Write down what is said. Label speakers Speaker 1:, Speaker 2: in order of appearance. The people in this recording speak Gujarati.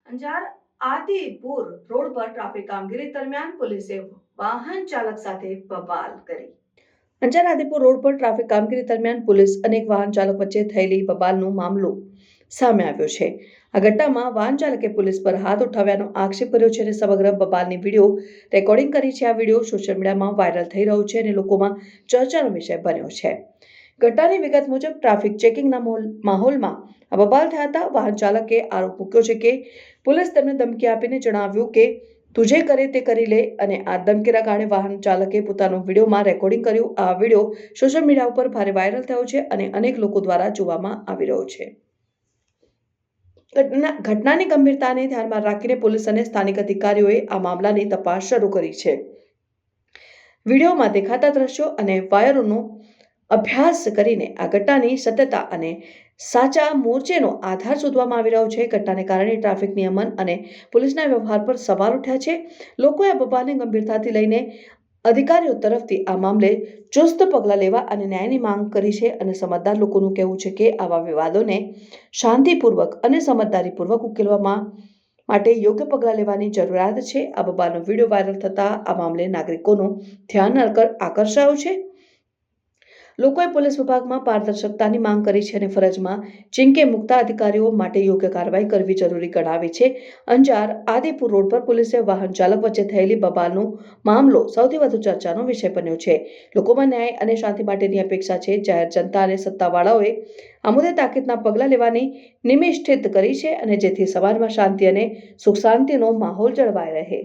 Speaker 1: અંજાર આદિપુર રોડ પર ટ્રાફિક કામગીરી દરમિયાન પોલીસે વાહન ચાલક સાથે બબાલ કરી। અંજાર આદિપુર રોડ પર ટ્રાફિક કામગીરી દરમિયાન પોલીસ અનેક વાહન ચાલક વચ્ચે થયેલી બબાલનો મામલો સામે આવ્યો છે। આ ઘટનામાં વાહન ચાલકે પોલીસ પર હાથ ઉઠાવ્યાનો આક્ષેપ કર્યો છે અને સમગ્ર બબાલની વિડીયો રેકોર્ડિંગ કરી છે। આ વિડીયો સોશિયલ મીડિયામાં વાયરલ થઈ રહ્યો છે અને લોકોમાં ચર્ચાનો વિષય બન્યો છે। ઘટનાની વિગત મુજબ ટ્રાફિક ચેકિંગના માહોલમાં આ બબાલ થયા હતા। વાહન ચાલકે આરોપ મૂક્યો છે કે પોલીસ તેમને ધમકી આપીને જણાવ્યું કે તું જે કરે તે કરી લે અને આ ધમકીના કારણે વાહન ચાલકે પોતાનો વિડીયોમાં રેકોર્ડિંગ કર્યું। આ વિડીયો સોશિયલ મીડિયા ઉપર ભારે વાયરલ થયો છે અને અનેક લોકો દ્વારા જોવામાં આવી રહ્યો છે। ઘટનાની ગંભીરતાને ધ્યાનમાં રાખીને પોલીસ અને સ્થાનિક અધિકારીઓએ આ મામલાની તપાસ શરૂ કરી છે। વિડીયોમાં દેખાતા દ્રશ્યો અને વાયરોનો અભ્યાસ કરીને આ ઘટનાની સત્યતા અને સાચા મોરચેનો આધાર શોધવામાં આવી રહ્યો છે। ઘટનાને કારણે ટ્રાફિક નિયમન અને પોલીસના વ્યવહાર પર સવાલ ઉઠ્યા છે। લોકોએ આ બબાલને ગંભીરતાથી લઈને અધિકારીઓ તરફથી આ મામલે ચુસ્ત પગલાં લેવા અને ન્યાયની માંગ કરી છે અને સમજદાર લોકોનું કહેવું છે કે આવા વિવાદોને શાંતિપૂર્વક અને સમજદારીપૂર્વક ઉકેલવા માટે યોગ્ય પગલાં લેવાની જરૂરિયાત છે। આ બબાલનો વિડીયો વાયરલ થતા આ મામલે નાગરિકોનું ધ્યાન આકર્ષાયું છે। લોકોએ પોલીસ વિભાગમાં પારદર્શકતાની માંગ કરી છે અને ફરજમાં ચીંકે મુકતા અધિકારીઓ માટે યોગ્ય કાર્યવાહી કરવી જરૂરી ગણાવી છે। અંજાર આદિપુર રોડ પર પોલીસે વાહન ચાલક વચ્ચે થયેલી બબાલનો મામલો સૌથી વધુ ચર્ચાનો વિષય બન્યો છે। લોકોમાં ન્યાય અને શાંતિ માટેની અપેક્ષા છે। જાહેર જનતા અને સત્તાવાળાઓએ આ મુદ્દે તાકીદના પગલાં લેવાની નિમિષ સ્થિત કરી છે અને જેથી સમાજમાં શાંતિ અને સુખ શાંતિનો માહોલ જળવાઈ રહે।